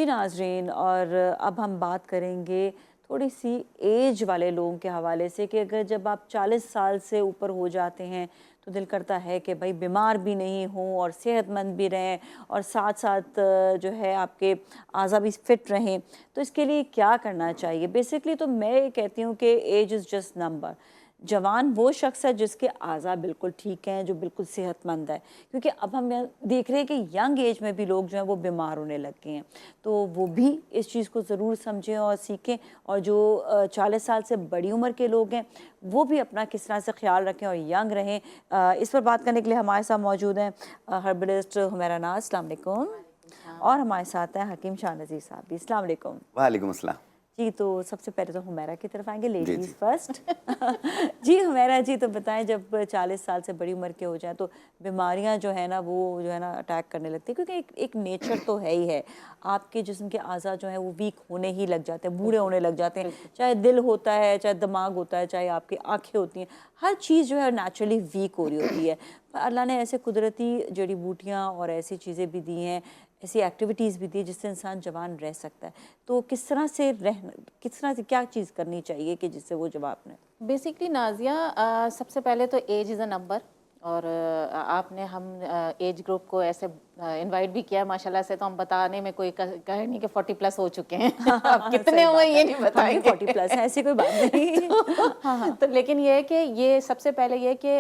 जी नाज़रीन, और अब हम बात करेंगे थोड़ी सी एज वाले लोगों के हवाले से कि अगर जब आप 40 साल से ऊपर हो जाते हैं तो दिल करता है कि भाई बीमार भी नहीं हों और सेहतमंद भी रहें और साथ साथ जो है आपके आज़ा भी फिट रहें। तो इसके लिए क्या करना चाहिए? बेसिकली तो मैं ये कहती हूँ कि एज इज़ जस्ट नंबर। जवान वो शख्स है जिसके आज़ा बिल्कुल ठीक हैं, जो बिल्कुल सेहतमंद है, क्योंकि अब हम देख रहे हैं कि यंग एज में भी लोग जो हैं वो बीमार होने लग गए हैं। तो वो भी इस चीज़ को ज़रूर समझें और सीखें, और जो 40 साल से बड़ी उम्र के लोग हैं वो भी अपना किस तरह से ख्याल रखें और यंग रहें। इस पर बात करने के लिए हमारे साथ मौजूद हैं हर्बलिस्ट हुमैरा नाज, अस्सलाम वालेकुम। और हमारे साथ हैं हकीम शाह नज़ीर साहब भी, अस्सलाम वालेकुम। वालेकुम अस्सलाम। जी, तो सबसे पहले तो हुमैरा की तरफ आएंगे, जी लेडीज़ जी। फर्स्ट। जी हुमैरा जी, तो बताएं, जब 40 साल से बड़ी उम्र के हो जाएं तो बीमारियां जो है ना वो जो है ना अटैक करने लगती है, क्योंकि एक नेचर तो है ही है, आपके जिस्म के आज़ा जो हैं वो वीक होने ही लग जाते हैं, बूढ़े होने लग जाते हैं। चाहे दिल होता है, चाहे दिमाग होता है, चाहे आपकी आँखें होती हैं, हर चीज़ जो है नेचुरली वीक हो रही होती है। पर अल्लाह ने ऐसे कुदरती जड़ी बूटियाँ और ऐसी चीज़ें भी दी हैं, ऐसी एक्टिविटीज़ भी दी है जिससे इंसान जवान रह सकता है। तो किस तरह से क्या चीज़ करनी चाहिए कि जिससे वो जवाब ने? बेसिकली नाज़िया, सबसे पहले तो एज इज़ अ नंबर, और आपने हम एज ग्रुप को ऐसे इनवाइट भी किया माशाल्लाह से, तो हम बताने में कोई कहे नहीं कि 40 प्लस हो चुके हैं। अब कितने हुए ये नहीं बताएंगे। 40 प्लस है, ऐसी कोई बात नहीं। तो लेकिन ये है कि ये सबसे पहले ये कि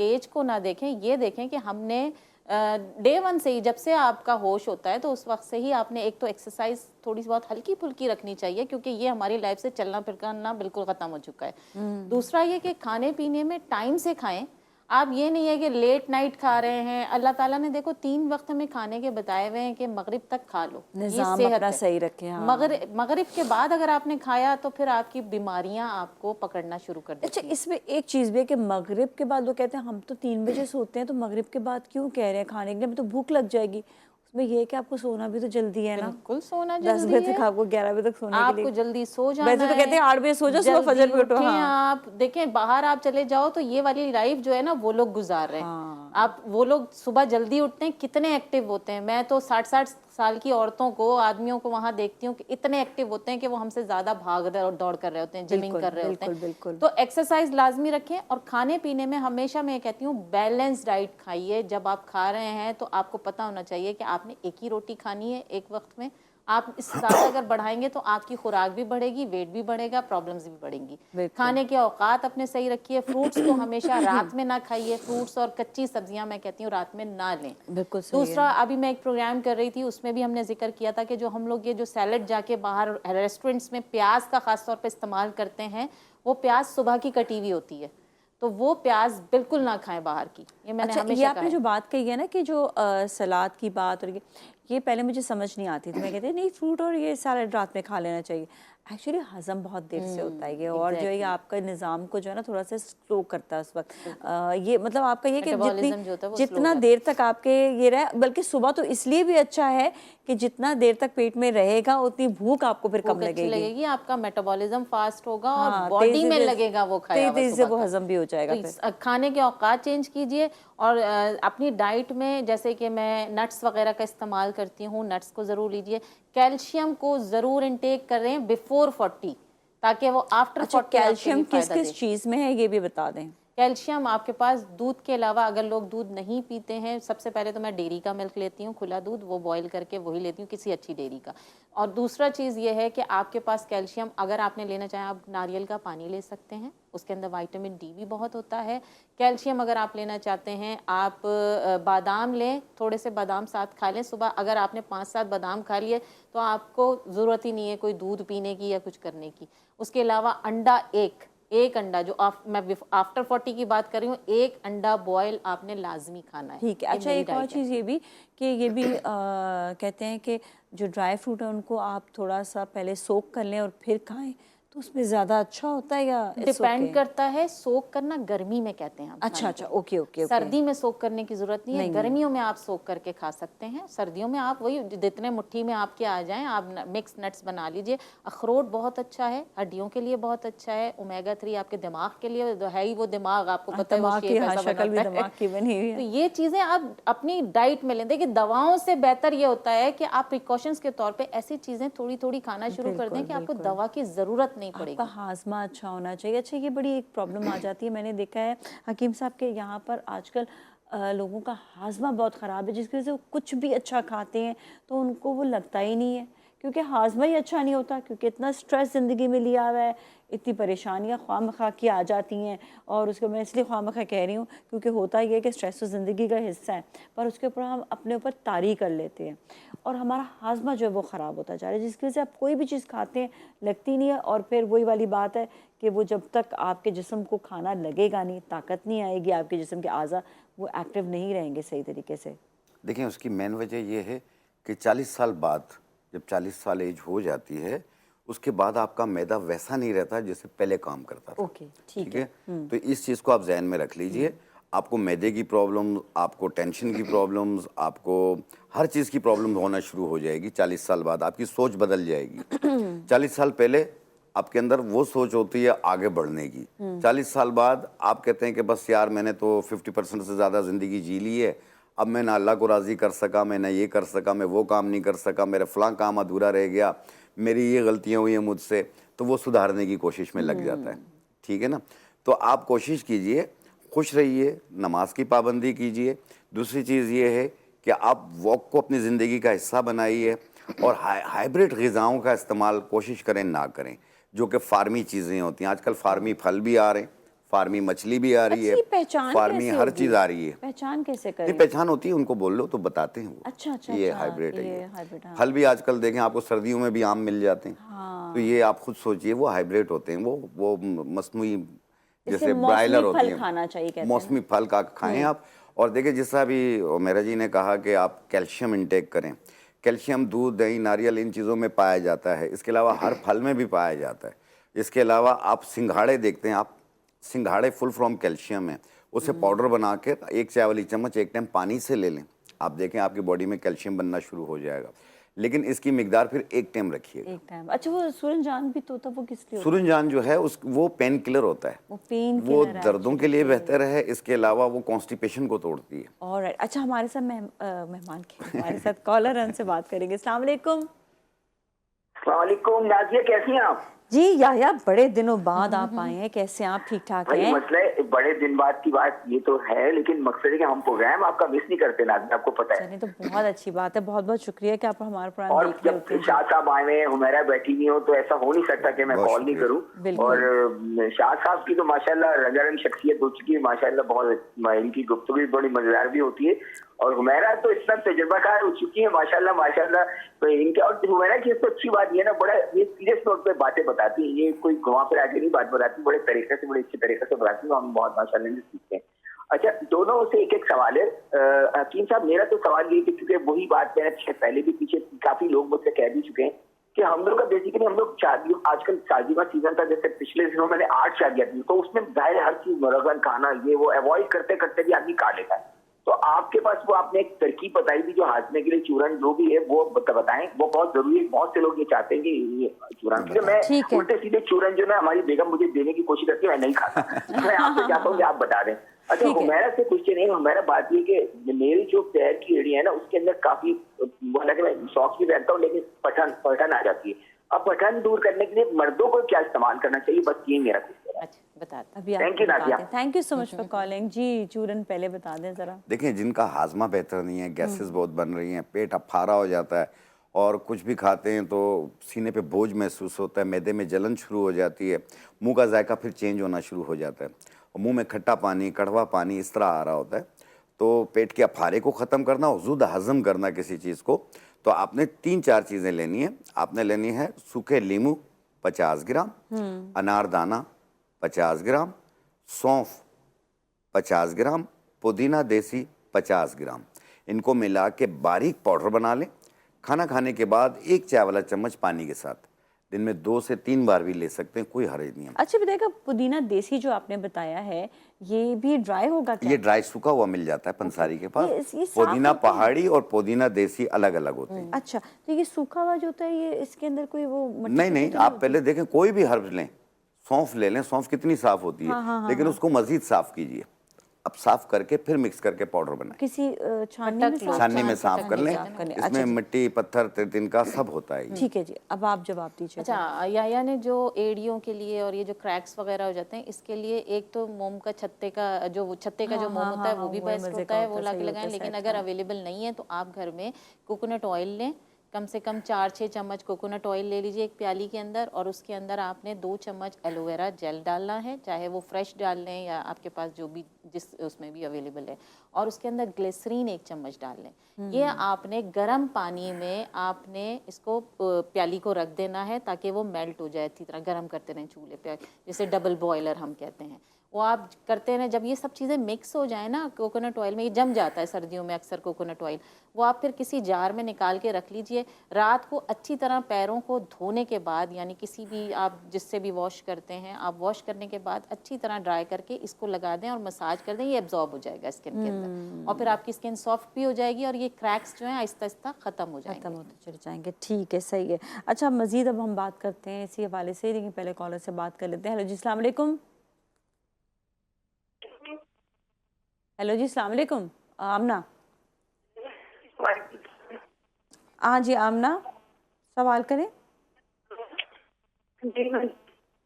एज को ना देखें, ये देखें कि हमने डे वन से ही, जब से आपका होश होता है तो उस वक्त से ही आपने एक तो एक्सरसाइज थोड़ी सी बहुत हल्की फुल्की रखनी चाहिए, क्योंकि ये हमारी लाइफ से चलना फिरना बिल्कुल ख़त्म हो चुका है। दूसरा ये कि खाने पीने में टाइम से खाएं। आप ये नहीं है कि लेट नाइट खा रहे हैं। अल्लाह ताला ने देखो 3 वक्त हमें खाने के बताए हुए हैं कि मगरिब तक खा लो, ये निज़ाम सेहत अपना है। सही रखें। हाँ। मगरिब के बाद अगर आपने खाया तो फिर आपकी बीमारियां आपको पकड़ना शुरू कर अच्छा, देती हैं। इसमें एक चीज़ भी है कि मगरिब के बाद लोग कहते हैं हम तो 3 बजे सोते हैं, तो मगरिब के बाद क्यों कह रहे हैं खाने के लिए, हमें तो भूख लग जाएगी। उसमें ये है कि आपको सोना भी तो जल्दी है ना। बिल्कुल सोना 10 जल्दी बजे तक है, आपको 11 बजे तक सोने के आपको लिए। जल्दी सो जाना वैसे तो कहते है, हैं 8 बजे सो जाओ, सुबह जल्दी फजर पे उठो। उठें। हाँ। आप देखें बाहर आप चले जाओ तो ये वाली लाइफ जो है ना वो लोग गुजार रहे हैं। हाँ। आप वो लोग सुबह जल्दी उठते हैं, कितने एक्टिव होते हैं। मैं तो 60-60 साल की औरतों को, आदमियों को वहां देखती हूँ कि इतने एक्टिव होते हैं कि वो हमसे ज्यादा भाग और दौड़ कर रहे होते हैं, जिमिंग बिल्कुल कर रहे होते बिल्कुल हैं। बिल्कुल। तो एक्सरसाइज लाजमी रखें, और खाने पीने में हमेशा मैं कहती हूँ बैलेंस डाइट खाइए। जब आप खा रहे हैं तो आपको पता होना चाहिए कि आपने एक ही रोटी खानी है एक वक्त में। आप इस ज़्यादा अगर बढ़ाएंगे तो आपकी खुराक भी बढ़ेगी, वेट भी बढ़ेगा, प्रॉब्लम्स भी बढ़ेंगी। खाने के औकात अपने सही रखिए। फ्रूट्स को हमेशा रात में ना खाइए, फ्रूट्स और कच्ची सब्जियां मैं कहती हूँ रात में ना लें। बिल्कुल सही दूसरा, है। अभी मैं एक प्रोग्राम कर रही थी, उसमें भी हमने जिक्र किया था कि जो हम लोग ये जो सैलड जाके बाहर रेस्टोरेंट्स में प्याज का खास तौर पे इस्तेमाल करते हैं, वो प्याज सुबह की कटी हुई होती है, तो वो प्याज बिल्कुल ना खाएं बाहर की। ये मैंने अच्छा, ये हमेशा कहा आपने है। जो बात कही है ना कि जो सलाद की बात, और ये पहले मुझे समझ नहीं आती थी। मैं कहती नहीं, फ्रूट और ये सलाद रात में खा लेना चाहिए। एक्चुअली हजम बहुत देर से होता है ये, और जो है ये आपका निज़ाम को जो है ना थोड़ा सा स्लो करता है उस वक्त। ये मतलब आपका ये कि मेटाबॉलिज्म जो होता है वो स्लो जितना देर तक आपके ये रहे, बल्कि सुबह तो इसलिए भी अच्छा है कि जितना देर तक पेट में रहेगा उतनी भूख आपको फिर कम अच्छी लगेगी। लगेगी, आपका मेटाबॉलिज्म फास्ट होगा और हाँ, बॉडी में लगेगा वो खाया हुआ तेजी से सुबह वो का। हजम भी हो जाएगा तो फिर। खाने के औकात चेंज कीजिए, और अपनी डाइट में जैसे कि मैं नट्स वगैरह का इस्तेमाल करती हूँ, नट्स को ज़रूर लीजिए। कैल्शियम को ज़रूर इनटेक करें बिफोर 40, ताकि वो आफ्टर 40 आपके लिए कैल्शियम किस फ़ायदा दे। किस चीज़ में है ये भी बता दें। कैल्शियम आपके पास दूध के अलावा, अगर लोग दूध नहीं पीते हैं, सबसे पहले तो मैं डेयरी का मिल्क लेती हूँ, खुला दूध, वो बॉईल करके वही लेती हूँ, किसी अच्छी डेयरी का। और दूसरा चीज़ ये है कि आपके पास कैल्शियम अगर आपने लेना चाहें, आप नारियल का पानी ले सकते हैं, उसके अंदर विटामिन डी भी बहुत होता है। कैल्शियम अगर आप लेना चाहते हैं, आप बादाम लें, थोड़े से बादाम साथ खा लें सुबह। अगर आपने 5-7 बादाम खा लिए तो आपको ज़रूरत ही नहीं है कोई दूध पीने की या कुछ करने की। उसके अलावा अंडा, एक अंडा, जो मैं आफ्टर 40 की बात कर रही हूँ, एक अंडा बॉयल आपने लाजमी खाना है। ठीक है। अच्छा, एक और चीज़ ये भी कि ये भी कहते हैं कि जो ड्राई फ्रूट है उनको आप थोड़ा सा पहले सोक कर लें और फिर खाएं, तो उसमें ज़्यादा अच्छा होता है या डिपेंड करता है। सोक करना गर्मी में कहते हैं हम अच्छा खाने अच्छा, को। Okay okay okay. सर्दी में सोक करने की जरूरत नहीं है, नहीं, गर्मियों में आप सोक करके खा सकते हैं। सर्दियों में आप वही जितने मुट्ठी में आपके आ जाएं आप मिक्स नट्स बना लीजिए। अखरोट बहुत अच्छा है, हड्डियों के लिए बहुत अच्छा है। ओमेगा 3 आपके दिमाग के लिए है ही, वो दिमाग आपको पता है वो दिमाग की शेप हाँ ऐसा शक्ल भी बनाता है। दिमाग की बनी हुई तो है। ये चीज़ें आप अपनी डाइट में लें। देखिए दवाओं से बेहतर ये होता है कि आप प्रिकॉशंस के तौर पे ऐसी चीज़ें थोड़ी थोड़ी खाना शुरू कर दें कि आपको बिल्कुल। दवा की ज़रूरत नहीं आपका पड़ेगी। हाजमा अच्छा होना चाहिए। अच्छा, ये बड़ी एक प्रॉब्लम आ जाती है, मैंने देखा है हकीम साहब के यहाँ पर आजकल लोगों का हाजमा बहुत ख़राब है, जिसकी वजह से वो कुछ भी अच्छा खाते हैं तो उनको वो लगता ही नहीं है, क्योंकि हाजमा ही अच्छा नहीं होता, क्योंकि इतना स्ट्रेस ज़िंदगी में लिया हुआ है, इतनी परेशानियाँ ख्वामखा की आ जाती हैं। और उसको मैं इसलिए ख्वामखा कह रही हूँ क्योंकि होता ही है कि स्ट्रेस तो ज़िंदगी का हिस्सा है, पर उसके ऊपर हम अपने ऊपर तारी कर लेते हैं और हमारा हाजमा जो है वो ख़राब होता जा रहा है, जिसकी वजह से आप कोई भी चीज़ खाते हैं लगती नहीं है। और फिर वही वाली बात है कि वो जब तक आपके जिस्म को खाना लगेगा नहीं, ताकत नहीं आएगी, आपके जिस्म के आज़ा वो एक्टिव नहीं रहेंगे सही तरीके से। देखिए उसकी मेन वजह ये है कि 40 साल बाद, जब 40 साल एज हो जाती है, उसके बाद आपका मैदा वैसा नहीं रहता जैसे पहले काम करता था। ओके, ठीक ठीक है। है, तो इस चीज़ को आप जहन में रख लीजिए। आपको मैदे की प्रॉब्लम, आपको टेंशन की प्रॉब्लम्स, आपको हर चीज़ की प्रॉब्लम होना शुरू हो जाएगी 40 साल बाद। आपकी सोच बदल जाएगी। 40 साल पहले आपके अंदर वो सोच होती है आगे बढ़ने की। 40 साल बाद आप कहते हैं कि बस यार मैंने तो 50% से ज़्यादा ज़िंदगी जी ली है, अब मैं ना अल्लाह को राज़ी कर सका, मैं ना ये कर सका, मैं वो काम नहीं कर सका, मेरा फ़लाँ काम अधूरा रह गया, मेरी ये गलतियाँ हुई हैं मुझसे, तो वो सुधारने की कोशिश में लग जाता है। ठीक है ना? तो आप कोशिश कीजिए, खुश रहिए, नमाज की पाबंदी कीजिए। दूसरी चीज़ ये है कि आप वॉक को अपनी ज़िंदगी का हिस्सा बनाइए और हाइब्रिड ग़िज़ाओं का इस्तेमाल कोशिश करें ना करें, जो कि फ़ार्मी चीज़ें होती हैं। आजकल फ़ार्मी फल भी आ रहे हैं, फ़ार्मी मछली भी आ रही अच्छा, है, ये पहचान फ़ार्मी कैसे हर होगी? चीज़ आ रही है। पहचान कैसे नहीं, करें? पहचान होती है, उनको बोल लो तो बताते हैं वो। अच्छा अच्छा ये अच्छा, हाइब्रिड है ये ये। हाइब्रिड, हाँ। फल भी आजकल देखें, आपको सर्दियों में भी आम मिल जाते हैं। तो ये आप खुद सोचिए, वो हाइब्रिड होते हैं, वो मस्नूई इसलिए जैसे मौसमी ब्रायलर होती फल हैं। खाना चाहिए कहते हैं मौसमी फल का खाएं आप। और देखिए जिस तरह अभी मेरा जी ने कहा कि आप कैल्शियम इंटेक करें। कैल्शियम दूध, दही, नारियल इन चीज़ों में पाया जाता है। इसके अलावा हर फल में भी पाया जाता है। इसके अलावा आप सिंघाड़े देखते हैं, आप सिंघाड़े फुल फ्रॉम कैल्शियम है। उसे पाउडर बना के 1 चाय वाली चम्मच एक टाइम पानी से ले लें, आप देखें आपकी बॉडी में कैल्शियम बनना शुरू हो जाएगा। लेकिन इसकी मिकदार फिर एक टाइम रखिएगा। एक टाइम। अच्छा, वो सूरजजान भी तो होता, वो किस लिए होता सूरजजान जो है उस वो पेन किलर होता है, है? वो पेन वो किलर है दर्दों एक्चुअली, के लिए ओके। बेहतर है। इसके अलावा वो कॉन्स्टिपेशन को तोड़ती है। ऑलराइट। अच्छा, हमारे साथ मेहमान के हमारे साथ कॉलर हैं, उनसे बात करेंगे। अस्सलाम वालेकुम। अस्सलाम वालेकुम नाज़िया, कैसी हैं आप? जी याह्या, बड़े दिनों बाद आप आए हैं, कैसे हैं आप? ठीक ठाक भाई हैं? मसला है, बड़े दिन बाद की बात ये तो है, लेकिन मकसद है कि हम प्रोग्राम आपका मिस नहीं करते नाज़िया, आपको पता है। चलिए, तो बहुत अच्छी बात है, बहुत बहुत शुक्रिया कि आप हमारा प्रोग्राम और देख रहे जब होते हैं। शाह साहब आए हुए हैं, हुमैरा बैठी हुई हो, तो ऐसा हो नहीं सकता कि मैं बहुत कॉल नहीं शुक्रिया। करूं। बिल्कुल। और शाह साहब की तो माशाल्लाह रंगारंग शख्सियत हो चुकी है, माशाल्लाह बहुत इनकी गुफ्तगू भी बड़ी मजेदार भी होती है। और हुमैरा तो इतना तजुर्बाकार हो चुकी है माशाल्लाह माशाल्लाह। तो इनके और हुमैरा की सबसे अच्छी बात ये ना, बड़ा ये सीरियस नोट पे बातें बताती है, ये कोई घुमा फिरा के नहीं बात बताती, बड़े तरीके से, बड़े अच्छे तरीके से बताती है, हम बहुत माशाल्लाह से सीखते हैं। अच्छा, दोनों से एक एक सवाल है। हकीम साहब, मेरा तो सवाल ये कि क्योंकि वही बात मैंने पहले भी पीछे काफी लोग मुझसे कह भी चुके हैं कि हम लोग का बेसिकली हम लोग शादियों, आजकल शादी का सीजन था, जैसे पिछले दिनों मैंने 8 शादियां की, तो उसमें जाहिर हर चीज मुरगन खाना ये वो अवॉइड करते करते भी आदमी खा लेता है। तो आपके पास वो आपने एक तरकीब बताई थी जो हाजमे के लिए चूरन जो भी है वो बताएं, वो बहुत जरूरी है। बहुत से लोग ये चाहते हैं कि ये चूरन, क्योंकि मैं ठीक है। उल्टे सीधे चूरन जो ना हमारी बेगम मुझे देने की कोशिश करती है, मैं नहीं खाता। मैं आपसे चाहता हूँ कि आप बता दें। अच्छा, ठीक है। हुमैरा से क्वेश्चन है, हुमैरा बात ये कि मेरी जो पैर की एड़ी है ना, उसके अंदर काफी, हालांकि मैं सॉक्स भी पहनता हूँ, लेकिन पठन आ जाती है। अब पठन दूर करने के लिए मर्दों को क्या इस्तेमाल करना चाहिए, बस ये मेरा क्वेश्चन है। अच्छा बताते अभी आप Thank you, बता नाज़िया। दें। Thank you so much for calling. जी, चूरन पहले बता दें जरा। देखिए जिनका हाजमा बेहतर नहीं है, गैसेस बहुत बन रही हैं, पेट अफारा हो जाता है और कुछ भी खाते हैं तो सीने पे बोझ महसूस होता है, मैदे में जलन शुरू हो जाती है, मुंह का जायका फिर चेंज होना शुरू हो जाता है और मुंह में खट्टा पानी, कड़वा पानी इस तरह आ रहा होता है। तो पेट के अफारे को ख़त्म करना, वजूद हज़म करना किसी चीज़ को, तो आपने 3-4 चीज़ें लेनी है। आपने लेनी है सूखे नींबू 50 ग्राम, अनारदाना 50 ग्राम, सौंफ 50 ग्राम, पुदीना देसी 50 ग्राम। इनको मिला के बारीक पाउडर बना लें। खाना खाने के बाद 1 चाय वाला चम्मच पानी के साथ दिन में 2 से 3 बार भी ले सकते हैं, कोई हर्ज नहीं है। अच्छा बताइएगा, पुदीना देसी जो आपने बताया है ये भी ड्राई होगा क्या? ये ड्राई सूखा हुआ मिल जाता है पंसारी के पास। ये साफ पुदीना होता है? पहाड़ी और पुदीना देसी अलग अलग होते हैं। अच्छा, तो ये सूखा हुआ जो होता है ये इसके अंदर कोई वो मट्टी नहीं नहीं, तो आप पहले देखें, कोई भी हर्ब लें, सौंफ ले लें, सौंफ कितनी साफ होती है, लेकिन उसको मजीद साफ कीजिए। अब साफ करके फिर मिक्स करके पाउडर बनाएं। किसी छाननी में साफ छाननी में साफ कर लें, करने। इसमें मिट्टी पत्थर तिनका सब होता है। ठीक है जी, अब आप जवाब दीजिए। अच्छा, याया ने जो एड़ियों के लिए और ये जो क्रैक्स वगैरह हो जाते हैं इसके लिए एक तो मोम का छत्ते का जो मोम होता है वो भी बेस्ट होता है, वो ला के लगाएं। लेकिन अगर अवेलेबल नहीं है तो आप घर में कोकोनट ऑयल लें, कम से कम 4-6 चम्मच कोकोनट ऑयल ले लीजिए एक प्याली के अंदर, और उसके अंदर आपने 2 चम्मच एलोवेरा जेल डालना है, चाहे वो फ्रेश डाल लें या आपके पास जो भी जिस उसमें भी अवेलेबल है, और उसके अंदर ग्लिसरीन 1 चम्मच डाल लें। ये आपने गर्म पानी में आपने इसको प्याली को रख देना है ताकि वो मेल्ट हो जाए, अच्छी तरह गर्म करते रहें चूल्हे पे, जैसे डबल बॉयलर हम कहते हैं। वो आप करते हैं, जब ये सब चीज़ें मिक्स हो जाए ना कोकोनट ऑयल में, ये जम जाता है सर्दियों में अक्सर कोकोनट ऑयल, वो आप फिर किसी जार में निकाल के रख लीजिए। रात को अच्छी तरह पैरों को धोने के बाद, यानी किसी भी आप जिससे भी वॉश करते हैं, आप वॉश करने के बाद अच्छी तरह ड्राई करके इसको लगा दें और मसाज कर दें, ये एब्जॉर्ब हो जाएगा स्किन के अंदर, और फिर आपकी स्किन सॉफ्ट भी हो जाएगी और ये क्रैक्स जो हैं आहिस्ता आहिस्ता ख़त्म हो जाएंगे। खत्म होते चले जाएंगे। ठीक है, सही है। अच्छा मजीद अब हम बात करते हैं इसी हवाले से, लेकिन पहले कॉलर से बात कर लेते हैं। हेलो जी, अस्सलाम वालेकुम। हेलो जी, अस्सलाम वालेकुम। आमना। हाँ जी आमना, सवाल करें। जी मैं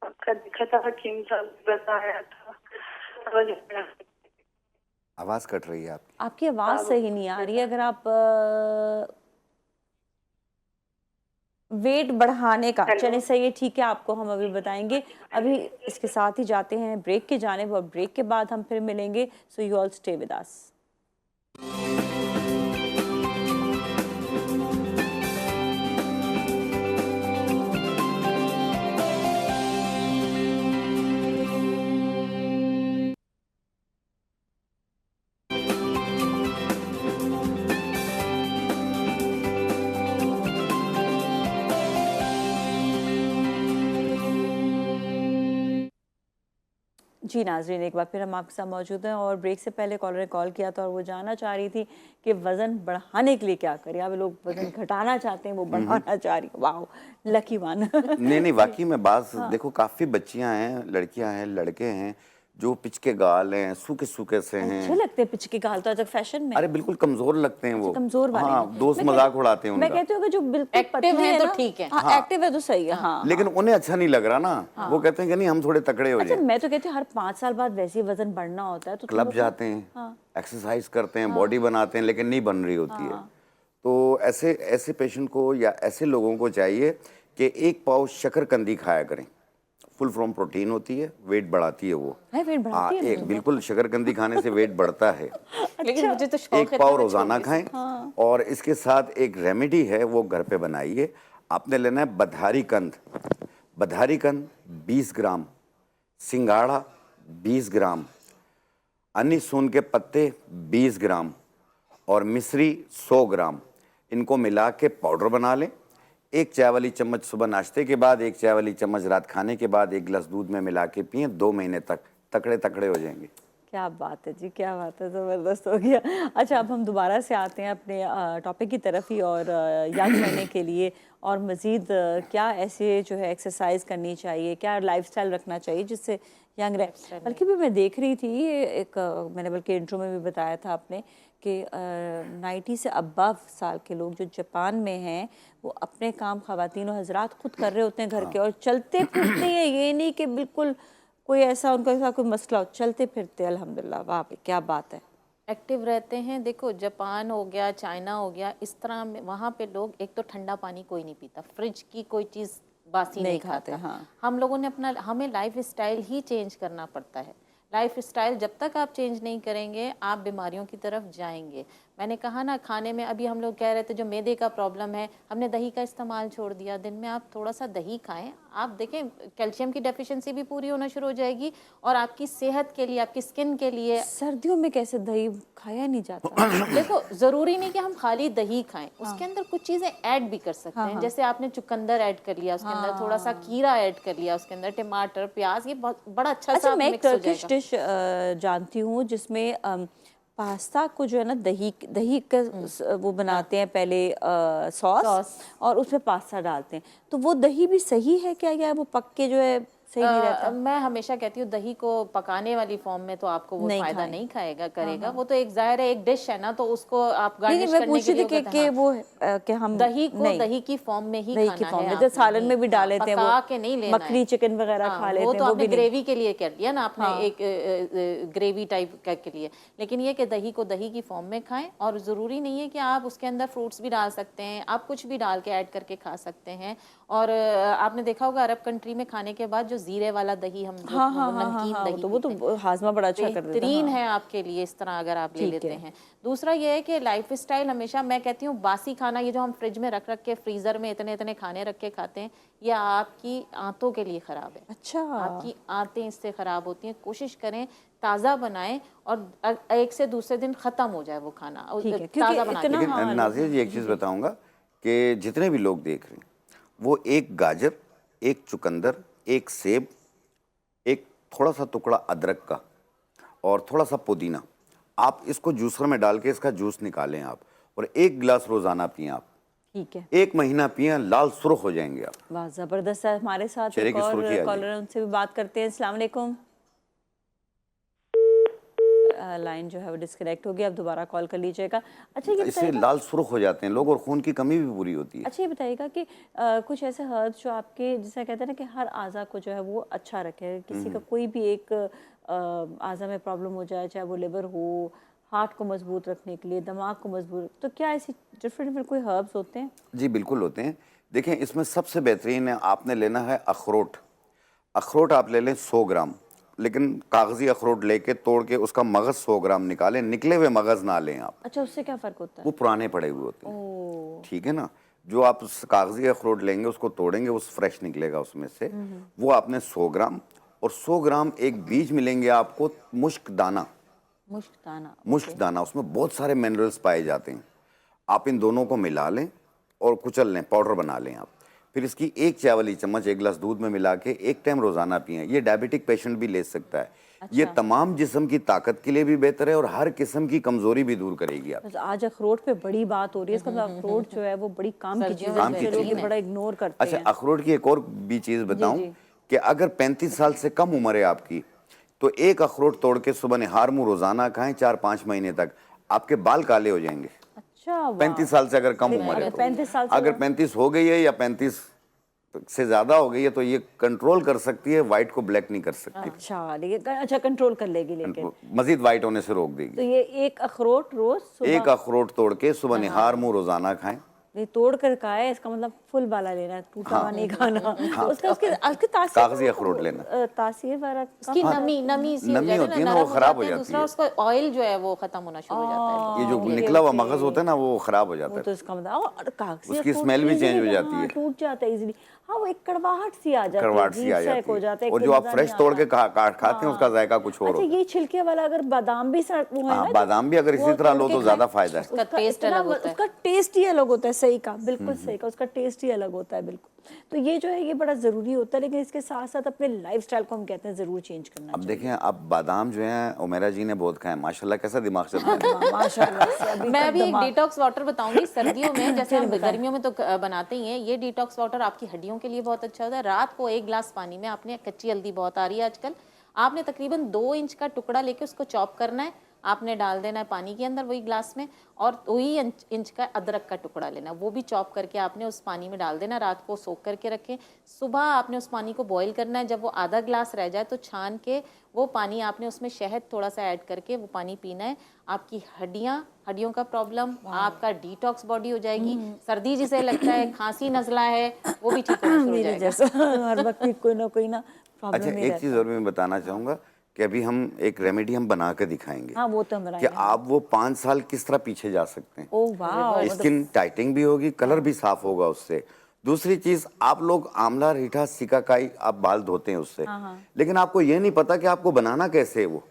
आपका देखा था, हकीम साहब बताया था। आवाज कट रही है आपकी। आपकी आवाज़ सही नहीं आ रही है। अगर आप वेट बढ़ाने का, चले सही है, ठीक है, आपको हम अभी बताएंगे। अभी इसके साथ ही जाते हैं ब्रेक की जानिब, और ब्रेक के बाद हम फिर मिलेंगे। So you all stay with us. जी नाजरीन, एक बार फिर हम आपके साथ मौजूद हैं, और ब्रेक से पहले कॉलर ने कॉल किया था और वो जानना चाह रही थी कि वज़न बढ़ाने के लिए क्या करें। अब लोग वज़न घटाना चाहते हैं, वो बढ़ाना चाह रही। वाह, लकी वन। नहीं नहीं, वाकई में बात देखो, काफ़ी बच्चियां हैं, लड़कियां हैं, लड़के हैं जो पिचके गाल हैं, सूखे सूखे से हैं। अच्छे लगते हैं पिचके गाल तो आजकल फैशन में। अरे बिल्कुल कमजोर लगते हैं वो, कमजोर वाले हाँ, हैं। दोस्त मैं मजाक उड़ाते हैं मैं उनका। कहती हूँ कि जो बिल्कुल एक्टिव पतले हैं तो ना, ठीक है। हाँ, एक्टिव है तो सही है। हाँ, लेकिन उन्हें अच्छा नहीं लग रहा ना, वो कहते हैं कि नहीं हम थोड़े तकड़े हो अच्छा जाएं। मैं तो कहती हूँ हर 5 साल बाद वैसे ही वजन बढ़ना होता है तो तुम क्लब लोग- जाते हैं, एक्सरसाइज करते हैं, बॉडी बनाते हैं, लेकिन नहीं बन रही होती है। तो ऐसे ऐसे पेशेंट को या ऐसे लोगों को चाहिए कि 1 पाव शकरकंदी खाया करें। फुल फ्रॉम प्रोटीन होती है, वेट बढ़ाती है वो। है, वेट बढ़ाती है एक बिल्कुल शकरकंदी खाने से वेट बढ़ता है। लेकिन मुझे तो शौक 1 है पाव तो मैं रोजाना खाएं, और इसके साथ एक रेमेडी है, वो घर पे बनाइए। आपने लेना है बधारी कंद। बधारी कंद 20 ग्राम, सिंगाड़ा 20 ग्राम, अनिसून के पत्ते 20 ग्राम और मिश्री 100 ग्राम। इनको मिला के पाउडर बना लें। 1 चाय वाली चम्मच सुबह नाश्ते के बाद, 1 चाय वाली चम्मच रात खाने के बाद 1 गिलास दूध में मिला के पिए। 2 महीने तक तकड़े तकड़े हो जाएंगे। क्या बात है जी, क्या बात है, ज़बरदस्त हो गया। अच्छा अब हम दोबारा से आते हैं अपने टॉपिक की तरफ ही, और यंग रहने के लिए और मज़ीद क्या ऐसे जो है एक्सरसाइज करनी चाहिए, क्या लाइफस्टाइल रखना चाहिए जिससे यंग रहे। बल्कि भी मैं देख रही थी एक मैंने बल्कि इंट्रो में भी बताया था आपने कि 90 से अबव साल के लोग जो जापान में हैं वो अपने काम ख़वातीन और हजरात खुद कर रहे होते हैं घर के, और चलते फिरते हैं। ये नहीं कि बिल्कुल कोई ऐसा उनका ऐसा कोई मसला हो, चलते फिरते अल्हम्दुलिल्लाह। वाह पे क्या बात है, एक्टिव रहते हैं। देखो जापान हो गया, चाइना हो गया, इस तरह में वहाँ पे लोग एक तो ठंडा पानी कोई नहीं पीता, फ्रिज की कोई चीज़ बासी नहीं खाता। हाँ। हम लोगों ने अपना, हमें लाइफ स्टाइल ही चेंज करना पड़ता है। लाइफ स्टाइल जब तक आप चेंज नहीं करेंगे आप बीमारियों की तरफ जाएंगे। मैंने कहा ना, खाने में अभी हम लोग कह रहे थे जो मैदे का प्रॉब्लम है, हमने दही का इस्तेमाल छोड़ दिया। दिन में आप थोड़ा सा दही खाएं, आप देखें कैल्शियम की डेफिशिएंसी भी पूरी होना शुरू हो जाएगी और आपकी सेहत के लिए, आपकी स्किन के लिए। सर्दियों में कैसे दही खाया नहीं जाता? देखो, जरूरी नहीं कि हम खाली दही खाएं, उसके अंदर कुछ चीजें ऐड भी कर सकते हैं। जैसे आपने चुकंदर ऐड कर लिया, उसके अंदर थोड़ा सा खीरा ऐड कर लिया, उसके अंदर टमाटर, प्याज, ये बहुत बड़ा अच्छा सा मैं एक मिक्स हो टर्किश जाएगा। डिश जानती हूँ जिसमें पास्ता को जो है ना दही का वो बनाते हैं पहले सॉस और उसमें पास्ता डालते हैं। तो वो दही भी सही है क्या, या वो पक के जो है सही नहीं रहता? मैं हमेशा कहती हूँ दही को पकाने वाली फॉर्म में तो आपको वो फायदा नहीं खाएगा करेगा। वो तो एक जाहिर है एक डिश है ना, तो उसको आप गार्निश करने के लिए कि वो कि हम दही को दही की फॉर्म में ही खाना है। जैसे सालन में भी डाल लेते हैं, पका के नहीं लेना है। मखनी चिकन वगैरह खा लेते हैं, वो तो आपने ग्रेवी के लिए कर लिया ना, आपने एक ग्रेवी टाइप के लिए। लेकिन ये कि दही को दही की फॉर्म में खाएं, और ज़रूरी नहीं है कि आप उसके अंदर फ्रूट्स भी डाल सकते हैं, आप कुछ भी डाल के ऐड करके खा सकते हैं। और आपने देखा होगा अरब कंट्री में खाने के बाद जो जीरे वाला दही हम नमकीन दही, तो वो तो हाजमा बड़ा अच्छा कर देता है। बेहतरीन है आपके लिए, इस तरह अगर आप ले लेते हैं। दूसरा ये है कि लाइफ स्टाइल, हमेशा मैं कहती हूँ बासी खाना, ये जो हम फ्रिज में रख के फ्रीजर में इतने इतने खाने रख के खाते हैं, ये आपकी आंतों के लिए खराब है। अच्छा, आपकी आंतें इससे खराब होती हैं। कोशिश करें ताज़ा बनाएं और एक से दूसरे दिन ख़त्म हो जाए वो खाना ताज़ा बना के। लेकिन नाज़िया जी, एक चीज़ बताऊंगा कि जितने भी लोग देख रहे हैं, वो एक गाजर, एक चुकंदर, एक सेब, एक थोड़ा सा टुकड़ा अदरक का और थोड़ा सा पुदीना, आप इसको जूसर में डाल के इसका जूस निकालें आप, और 1 गिलास रोजाना पिए आप। ठीक है, 1 महीना पिए, लाल सुर्ख हो जाएंगे आप। वाह, जबरदस्त है। हमारे साथ चेहरे एक की और सुर्खी आ कॉलर है, जाएगी। उनसे भी बात करते हैं। अस्सलाम वालेकुम। लाइन जो है वो डिस्कनेक्ट हो गई, अब दोबारा कॉल कर लीजिएगा। अच्छा, ये इससे बताइएगा, लाल सुर्ख हो जाते हैं लोग और खून की कमी भी पूरी होती है। अच्छा ये बताइएगा कि कुछ ऐसे हर्ब्स जो आपके, जिसे कहते हैं ना कि हर आज़ा को जो है वो अच्छा रखे। किसी का कोई भी एक आज़ा में प्रॉब्लम हो जाए, चाहे वो लिवर हो, हार्ट को मजबूत रखने के लिए, दिमाग को मजबूत, तो क्या ऐसी डिफरेंट कोई हर्ब्स होते हैं? जी बिल्कुल होते हैं। देखें, इसमें सबसे बेहतरीन है, आपने लेना है अखरोट। अखरोट आप ले लें 100 ग्राम, लेकिन कागजी अखरोट लेके तोड़ के उसका मगज़ 100 ग्राम निकालें, निकले हुए मगज़ ना लें आप। अच्छा, उससे क्या फ़र्क होता है? वो पुराने पड़े हुए होते हैं, ठीक है ना। जो आप कागजी अखरोट लेंगे, उसको तोड़ेंगे, वो फ्रेश निकलेगा उसमें से। वो आपने 100 ग्राम, और 100 ग्राम एक बीज मिलेंगे आपको मुश्क दाना। मुश्क दाना, उसमें बहुत सारे मिनरल्स पाए जाते हैं। आप इन दोनों को मिला लें और कुचल लें, पाउडर बना लें आप। फिर इसकी 1 चाय वाली चम्मच 1 गिलास दूध में मिला के 1 टाइम रोजाना पिएं। ये डायबिटिक पेशेंट भी ले सकता है। अच्छा। ये तमाम जिस्म की ताकत के लिए भी बेहतर है और हर किस्म की कमजोरी भी दूर करेगी आप। आज अखरोट पे बड़ी बात हो रही है, इसका मतलब अखरोट जो है वो बड़ी काम की चीज़ है, लोग बड़ा इग्नोर करते हैं। अच्छा, अखरोट की एक और भी चीज़ बताऊं कि अगर 35 साल से कम उम्र है आपकी, तो 1 अखरोट तोड़ के सुबह निहार मुँह रोजाना खाएं 4-5 महीने तक, आपके बाल काले हो जाएंगे। अच्छा, 35 साल से अगर कम उम्र है तो। 35 साल से अगर 35 हो गई है या 35 से ज्यादा हो गई है तो ये कंट्रोल कर सकती है, व्हाइट को ब्लैक नहीं कर सकती। अच्छा, लेकिन अच्छा कंट्रोल कर लेगी, लेकिन मजीद व्हाइट होने से रोक देगी। तो ये 1 अखरोट रोज सुबह, 1 अखरोट तोड़ के सुबह निहार मुँह रोजाना खाएं। नहीं तोड़ कर का है, इसका मतलब फुल वाला लेना है, टूटा हुआ नहीं खाना। उसका उसके तासीर, कागजी अखरोट लेना, तासीर वाला इसकी नमी सी नमी होती है ना, वो खराब हो जाती है। दूसरा उसका ऑयल जो है वो खत्म होना शुरू हो जाता है। ये जो निकला हुआ मगज होता है ना, वो खराब हो जाता वो है। तो इसका मतलब, और कागजी उसकी अखरोट स्मेल भी easily, चेंज हो जाती है, टूट जाता है इजीली। हाँ, वो एक कड़वाहट सी आ जाती है, कड़वाहट सी आ हो जाता जाती है, है। और जो आप फ्रेश तोड़ के खाते हैं उसका जायका कुछ और अच्छा, होता है। ये छिलके वाला अगर बादाम भी वो है ना, बादाम भी अगर इसी तरह लो तो ज्यादा फायदा है। उसका टेस्ट अलग होता है, उसका टेस्ट ही अलग होता है। सही कहा, बिल्कुल सही कहा, उसका टेस्ट ही अलग होता है, बिल्कुल। तो ये जो है ये बड़ा ज़रूरी होता है, लेकिन इसके साथ साथ अपने लाइफस्टाइल को हम कहते हैं ज़रूर चेंज करना अब देखें, अब बादाम जो है उमेरा जी ने बहुत खाए, माशाल्लाह कैसा दिमाग चलता है। माशाल्लाह से। मैं अभी एक डिटॉक्स वाटर बताऊंगी सर्दियों में, जैसे हम गर्मियों में तो बनाते ही हैं। ये डिटॉक्स वाटर आपकी हड्डियों के लिए बहुत अच्छा होता है। रात को 1 गिलास पानी में आपने, कच्ची हल्दी बहुत आ रही है आजकल, आपने तकरीबन 2 इंच का टुकड़ा लेके उसको चॉप करना है, आपने डाल देना है पानी के अंदर वही ग्लास में, और 2 इंच का अदरक का टुकड़ा लेना, वो भी चॉप करके आपने उस पानी में डाल देना। रात को सोख करके रखें, सुबह आपने उस पानी को बॉईल करना है। जब वो आधा ग्लास रह जाए तो छान के वो पानी आपने उसमें शहद थोड़ा सा ऐड करके वो पानी पीना है। आपकी हड्डियों का प्रॉब्लम, आपका डिटॉक्स बॉडी हो जाएगी। सर्दी जिसे लगता है, खांसी नज़ला है, वो भी ठीक होना शुरू हो जाएगा। हर वक्त कोई ना अच्छा, एक चीज़ और मैं बताना चाहूँगा कि अभी हम एक रेमेडी हम बना के दिखाएंगे हाँ वो तो हम कि बनाएंगे। आप वो 5 साल किस तरह पीछे जा सकते हैं। ओह वाह, स्किन टाइटिंग भी होगी, कलर भी साफ होगा उससे। दूसरी चीज, आप लोग आंवला, रीठा, सिकाकाई आप बाल धोते हैं उससे, लेकिन आपको ये नहीं पता कि आपको बनाना कैसे है वो,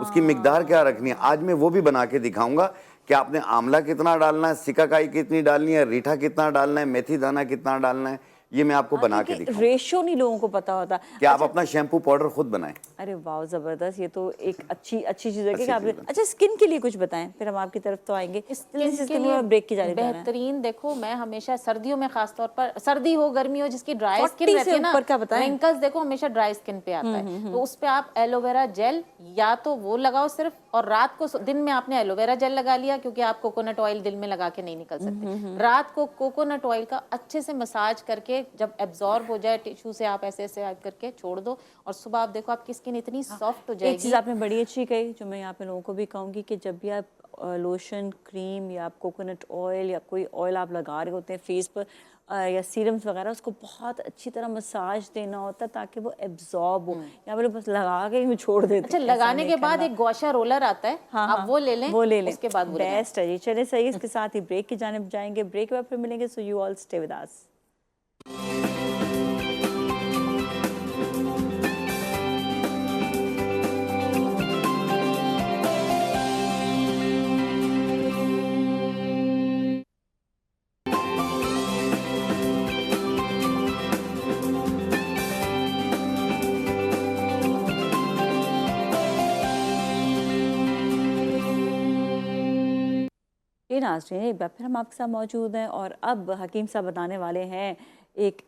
उसकी मिकदार क्या रखनी है। आज मैं वो भी बना के दिखाऊंगा कि आपने आंवला कितना डालना है, सिकाकाई कितनी डालनी है, रीठा कितना डालना है, मेथी दाना कितना डालना है, ये मैं आपको बना के दिखाऊंगा। रेशियो नहीं लोगों को पता होता। कि आप अपना शैम्पू पाउडर खुद बनाएं। अरे वाह जबरदस्त, ये तो एक अच्छी चीज है कि अच्छी आपने। चीज़ है। अच्छा स्किन के लिए कुछ बताएं, फिर हम आपकी तरफ तो आएंगे। स्किन के लिए ब्रेक की जाने बेहतरीन, देखो मैं हमेशा सर्दियों में खास तौर पर, सर्दी हो गर्मी हो, जिसकी ड्राई 40 स्किन रहती से है ना, ऊपर का बताएं। रिंकल्स देखो हमेशा ड्राई स्किन पे आता है, तो उस पे आप एलोवेरा जेल या तो वो लगाओ सिर्फ, और रात को, दिन में आपने एलोवेरा जेल लगा लिया क्योंकि आप कोकोनट ऑयल दिन में लगा के नहीं निकल सकते, रात को कोकोनट ऑयल का अच्छे से मसाज करके जब एब्जॉर्ब हो जाए टिश्यू से, आप ऐसे ऐसे करके छोड़ दो, और सुबह आप देखो आपकी स्किन इतनी सॉफ्ट हो एक जाएगी। चीज आपने बड़ी अच्छी कही, जो मैं यहाँ पे लोगों को भी कहूंगी कि जब भी आप लोशन, क्रीम या आप कोकोनट ऑयल या कोई ऑयल आप लगा रहे होते हैं फेस पर या सीरम्स वगैरह, उसको बहुत अच्छी तरह मसाज देना होता है ताकि वो एब्जॉर्ब हो। यहाँ पे लोग बस लगा के ही छोड़ देते हैं। अच्छा, ऐसा लगाने नहीं के बाद करना। एक गौशा रोलर आता है, आप वो ले लें, वो ले लें, उसके बाद वो लगाएं। बेस्ट है जी। चलिए सही, इसके साथ ही ब्रेक की जानिब जाएंगे, ब्रेक के बाद फिर मिलेंगे। So you all stay with अस। नाज़रीन, एक बार फिर हम आपके साथ मौजूद हैं और अब हकीम साहब बताने वाले हैं एक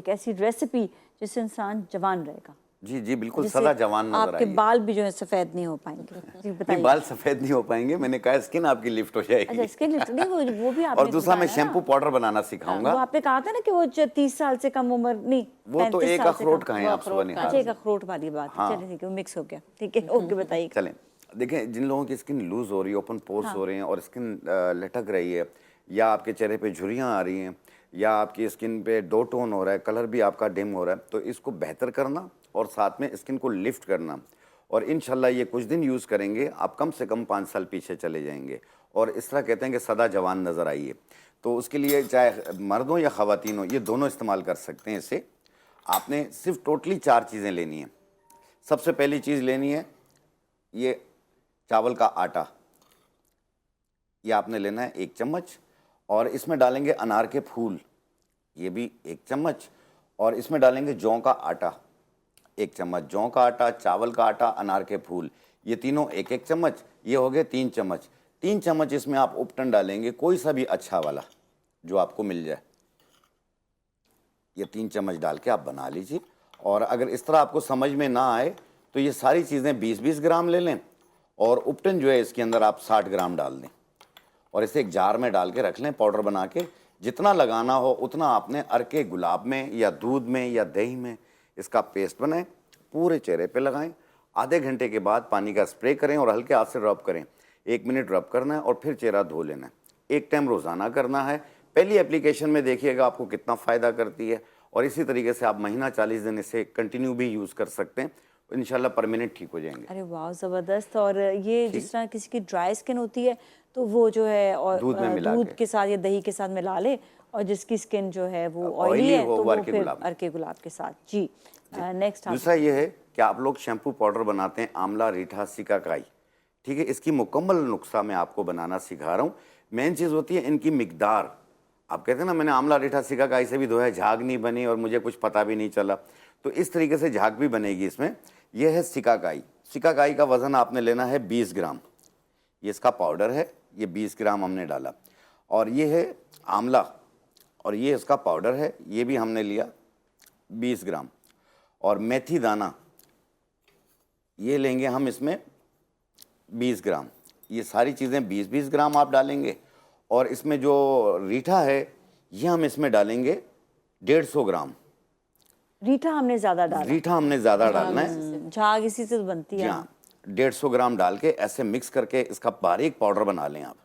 ऐसी रेसिपी जिससे इंसान जवान रहेगा। जी जी बिल्कुल, जिससे सदा जवान नजर आपके आएंगे। बाल भी जो है सफेद नहीं हो पाएंगे। जी नहीं, बताइए। बाल सफेद नहीं हो पाएंगे, मैंने कहा स्किन आपकी लिफ्ट हो जाएगी। अच्छा, स्किन लिफ्ट नहीं, वो भी आपने और दूसरा मैं बताया शैम्पू ना। पाउडर बनाना वो सिखाऊंगा। आपने कहा था ना कि वो 30 साल से कम उम्र नहीं, वो तो 35 एक साल से अखरोट कम। का है, आप सुबह अच्छा, निकाल एक अखरोट वाली बात है। चलिए ठीक है, वो मिक्स हो गया। ठीक है, ओके बताइए। चलें, देखें, जिन लोगों की स्किन लूज हो रही है, ओपन पोर्स हो रहे हैं और स्किन लटक रही है, या आपके चेहरे पे झुर्रियाँ आ रही हैं, या आपकी स्किन पे डो टोन हो रहा है, कलर भी आपका डिम हो रहा है, तो इसको बेहतर करना और साथ में स्किन को लिफ्ट करना, और इंशाल्लाह ये कुछ दिन यूज़ करेंगे, आप कम से कम 5 साल पीछे चले जाएंगे और इस तरह कहते हैं कि सदा जवान नज़र आइए। तो उसके लिए चाहे मर्द हो या ख़वातीन हो, ये दोनों इस्तेमाल कर सकते हैं। इसे आपने सिर्फ टोटली 4 चीज़ें लेनी हैं। सबसे पहली चीज़ लेनी है ये चावल का आटा, ये आपने लेना है 1 चम्मच, और इसमें डालेंगे अनार के फूल, ये भी 1 चम्मच, और इसमें डालेंगे जौ का आटा 1 चम्मच, जौ का आटा, चावल का आटा, अनार के फूल, ये तीनों 1-1 चम्मच, ये हो गए 3 चम्मच। 3 चम्मच इसमें आप उपटन डालेंगे, कोई सा भी अच्छा वाला जो आपको मिल जाए, ये 3 चम्मच डाल के आप बना लीजिए। और अगर इस तरह आपको समझ में ना आए तो ये सारी चीज़ें 20-20 ग्राम ले लें, और उपटन जो है इसके अंदर आप 60 ग्राम डाल दें, और इसे एक जार में डाल के रख लें पाउडर बना के। जितना लगाना हो उतना आपने अरके गुलाब में या दूध में या दही में इसका पेस्ट बनाएं, पूरे चेहरे पे लगाएं। आधे घंटे के बाद पानी का स्प्रे करें और हल्के हाथ से रब करें। 1 मिनट रब करना है और फिर चेहरा धो लेना है। 1 टाइम रोज़ाना करना है। पहली एप्लीकेशन में देखिएगा आपको कितना फ़ायदा करती है, और इसी तरीके से आप महीना 40 दिन इसे कंटिन्यू भी यूज़ कर सकते हैं, इंशाल्लाह परमानेंट ठीक हो जाएंगे। अरे वाह ज़बरदस्त। और ये जिस तरह किसी की ड्राई स्किन होती है तो वो जो है और दूध में मिला दूध के। के साथ या दही के साथ मिला ले, और जिसकी स्किन जो है वो ऑयली ऑयली है हो, तो वो वो अर्के फिर गुलाब। अर्के गुलाब के साथ। जी नेक्स्ट दूसरा ये है कि आप लोग शैम्पू पाउडर बनाते हैं आंवला, रीठा, सिकाकाई, ठीक है, इसकी मुकम्मल नुस्खा मैं आपको बनाना सिखा रहा हूँ। मेन चीज़ होती है इनकी मिकदार। आप कहते हैं ना मैंने आंवला, रीठा, सिकाकाई से भी धोया, झाग नहीं बनी और मुझे कुछ पता भी नहीं चला, तो इस तरीके से झाग भी बनेगी इसमें। यह है सिकाकाई। सिकाकाई का वज़न आपने लेना है 20 ग्राम, ये इसका पाउडर है, ये 20 ग्राम हमने डाला। और ये है आंवला, और ये इसका पाउडर है, ये भी हमने लिया 20 ग्राम। और मेथी दाना ये लेंगे हम इसमें 20 ग्राम। ये सारी चीज़ें 20-20 ग्राम आप डालेंगे। और इसमें जो रीठा है ये हम इसमें डालेंगे 150 ग्राम। रीठा हमने ज़्यादा डाला, रीठा हमने ज़्यादा डालना है। झाग इसी से तो बनती है। हाँ, 150 ग्राम डाल के ऐसे मिक्स करके इसका बारीक पाउडर बना लें आप।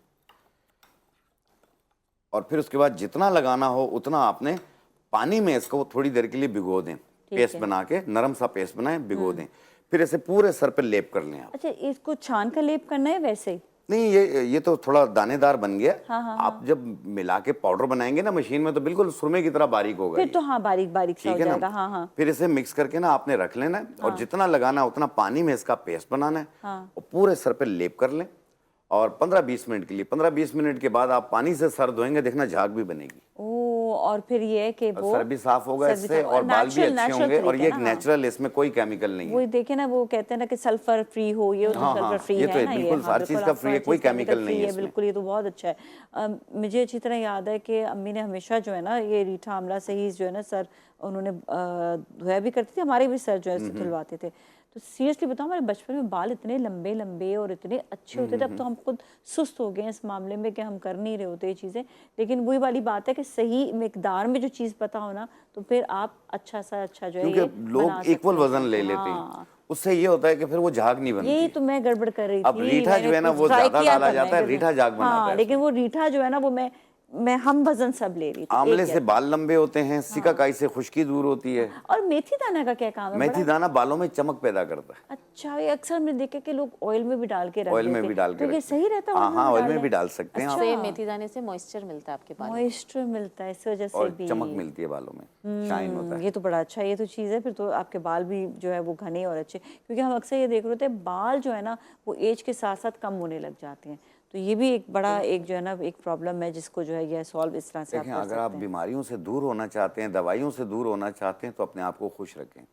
और फिर उसके बाद जितना लगाना हो उतना आपने पानी में इसको थोड़ी देर के लिए भिगो दें। पेस्ट बना के, नरम सा पेस्ट बनाएं, भिगो दें, फिर ऐसे पूरे सर पे लेप कर लें आप। अच्छा, इसको छान कर लेप करना है वैसे ही? नहीं, ये तो थोड़ा दानेदार बन गया। आप जब मिला के पाउडर बनाएंगे ना मशीन में, तो बिल्कुल सुरमे की तरह बारीक होगा फिर ये। तो हाँ, बारीक बारीक सा हो ठीक है जाएगा। ना? हाँ हाँ। फिर इसे मिक्स करके ना आपने रख लेना है, और जितना लगाना है उतना पानी में इसका पेस्ट बनाना है, और पूरे सर पे लेप कर लें, और 15-20 मिनट के लिए, 15-20 मिनट के बाद आप पानी से सर धोएंगे, देखना झाग भी बनेगी, ओ, और फिर ये है कि वो सर भी साफ होगा सर भी इससे, साफ- और बाल भी अच्छे होंगे, और ये एक हाँ। नेचुरल, इसमें कोई केमिकल नहीं है। वो देखे ना, वो कहते हैं ना कि सल्फर फ्री हो, ये तो हाँ, सल्फर हाँ, फ्री ये है तो ना, ये बिल्कुल हाँ, हर चीज बिल्कुल का आपको फ्री है, हर कोई चीज़ केमिकल नहीं फ्री है इसमें। बिल्कुल, ये तो बहुत अच्छा है। मुझे अच्छी तरह याद है कि अम्मी ने हमेशा जो है ना, ये रीठा आंवला से ही जो है ना सर उन्होंने धोया भी करती थी, हमारे भी सर जो है धुलवाते थे। तो सीरियसली बताओ, हमारे बचपन में बाल इतने लंबे लंबे और इतने अच्छे होते थे, अब तो हम खुद सुस्त हो गए हैं इस मामले में कि हम कर नहीं रहे होते ये चीज़ें। लेकिन वही वाली बात है कि सही मिकदार में जो चीज़ पता हो ना, तो फिर आप अच्छा सा अच्छा जो है ये क्योंकि लोग इक्वल वजन ले लेते हैं, उससे ये होता है कि फिर वो झाग नहीं बनती। यही तो मैं गड़बड़ कर रही थी। अब रीठा जो है ना, मैंने वो try ज्यादा किया डाला था जाता है, मैं, रीठा झाग बनाता हाँ, है। लेकिन वो रीठा जो है ना, वो मैं हम वजन सब ले रही थी। आंवले एक से बाल लंबे होते हैं, सिकाकाई से खुश्की दूर होती है, और मेथी दाना का क्या काम है? मेथी दाना बालों में चमक पैदा करता है। अच्छा, ये अक्सर मैंने देखा कि लोग ऑयल में भी डाल के रख ऑयल में देते भी हैं। डाल के तो ये रखते हैं। सही रहता है? हाँ हाँ, ऑयल में भी डाल सकते हैं आप, से मेथी दाने से मॉइस्चर मिलता है आपके बालों में। मॉइस्चर मिलता है, इस वजह से और भी चमक मिलती है बालों में, शाइन होता है। ये तो बड़ा अच्छा है, ये तो चीज़ है। फिर तो आपके बाल भी जो है वो घने और अच्छे, क्योंकि हम अक्सर ये देख रहे होते हैं बाल जो है ना वो एज के साथ साथ कम होने लग जाते हैं। तो ये भी एक बड़ा एक जो है ना एक प्रॉब्लम है, जिसको जो है ये सॉल्व इस तरह से आप देखें, कर अगर आप सकते हैं। बीमारियों से दूर होना चाहते हैं, दवाइयों से दूर होना चाहते हैं, तो अपने आप को खुश रखें।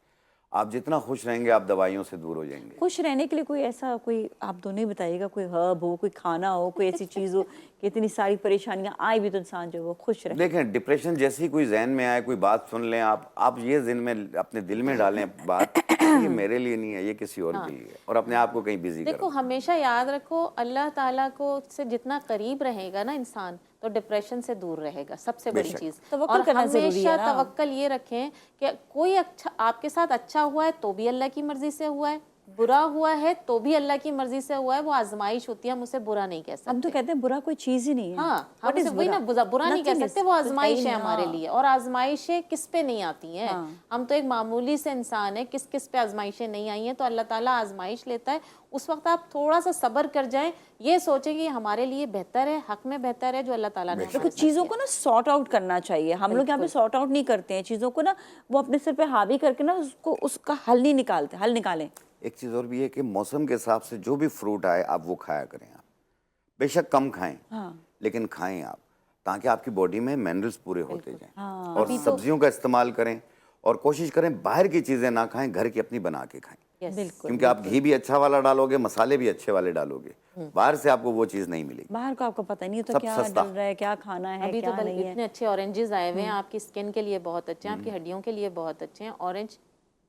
आप जितना खुश रहेंगे, आप दवाइयों से दूर हो जाएंगे। खुश रहने के लिए कोई ऐसा, कोई आप दोनों ही बताइएगा, कोई हर्ब हो, कोई खाना हो, कोई ऐसी चीज़ हो कि इतनी सारी परेशानियां आए भी तो इंसान जो है वो खुश रहे। देखें, डिप्रेशन जैसी कोई जहन में आए, कोई बात सुन लें, आप ये जिन में अपने दिल में डालें बात, ये मेरे लिए नहीं है, ये किसी और के लिए है, और अपने आप को कहीं बिजी देखो, करो। हमेशा याद रखो, अल्लाह ताला को से जितना करीब रहेगा ना इंसान, तो डिप्रेशन से दूर रहेगा, सबसे बड़ी बेशक। चीज। तवक्कुल और करना ज़रूरी है हमेशा ना। तवक्कल ये रखें कि कोई अच्छा आपके साथ अच्छा हुआ है तो भी अल्लाह की मर्जी से हुआ है, बुरा हुआ है तो भी अल्लाह की मर्जी से हुआ है। वो आजमाइश होती है, हम उसे बुरा नहीं कह सकते। हम तो कहते हैं बुरा कोई चीज़ ही नहीं है। हाँ, हम What is उसे वही ना बुरा नहीं कह Nothing is- सकते, वो आजमाइश कुछ है नहीं, हमारे हाँ। लिए। और आजमाइशें किस पे नहीं आती हैं? हाँ। हम तो एक मामूली से इंसान है, किस किस पे आजमाइशें नहीं आई हैं। तो अल्लाह ताला आजमाइश लेता है, उस वक्त आप थोड़ा सा सब्र कर जाएं, ये सोचें कि हमारे लिए बेहतर है, हक में बेहतर है जो अल्लाह ताला ने देखो, हमारे साथ चीज़ों किया। को ना सॉर्ट आउट करना चाहिए। हम लोग यहाँ पे सॉर्ट आउट नहीं करते हैं चीज़ों को ना, वो अपने सिर पे हावी करके ना उसको उसका हल नहीं निकालते। हल निकालें। एक चीज़ और भी है कि मौसम के हिसाब से जो भी फ्रूट आए आप वो खाया करें। आप बेशक कम खाएं, लेकिन खाएं आप, ताकि आपकी बॉडी में मिनरल्स पूरे होते जाएं। और सब्जियों का इस्तेमाल करें, और कोशिश करें बाहर की चीज़ें ना खाएं, घर की अपनी बना के खाएं। बिल्कुल, क्योंकि आप घी भी अच्छा वाला डालोगे, मसाले भी अच्छे वाले डालोगे, बाहर से आपको वो चीज़ नहीं मिलेगी। बाहर का आपको पता नहीं होता सब क्या सस्ता। डल रहा है, क्या खाना है, अभी क्या तो नहीं है। इतने अच्छे ऑरेंजेस आए हुए हैं, आपकी स्किन के लिए बहुत अच्छे हैं, आपकी हड्डियों के लिए बहुत अच्छे हैं। ऑरेंज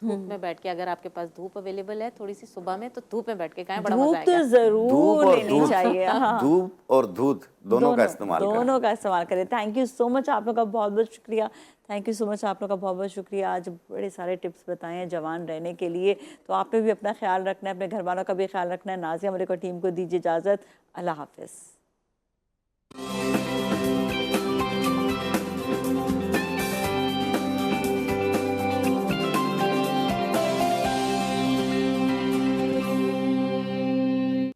धूप में बैठ के, अगर आपके पास धूप अवेलेबल है थोड़ी सी सुबह में, तो धूप में बैठ के खाएं, बड़ा मजा धूप तो आएगा। धूप जरूर और लेनी दूध, चाहिए। हाँ। धूप और दूध दोनों का इस्तेमाल करें। दोनों का इस्तेमाल करें। थैंक यू सो मच, आप लोग का बहुत बहुत शुक्रिया। थैंक यू सो मच, आप लोग का बहुत बहुत शुक्रिया। आज बड़े सारे टिप्स बताए हैं जवान रहने के लिए। तो आपने भी अपना ख्याल रखना है, अपने घर वालों का भी ख्याल रखना है। नाज़िया मलिक और टीम को दीजिए इजाज़त। अल्लाह हाफिज़।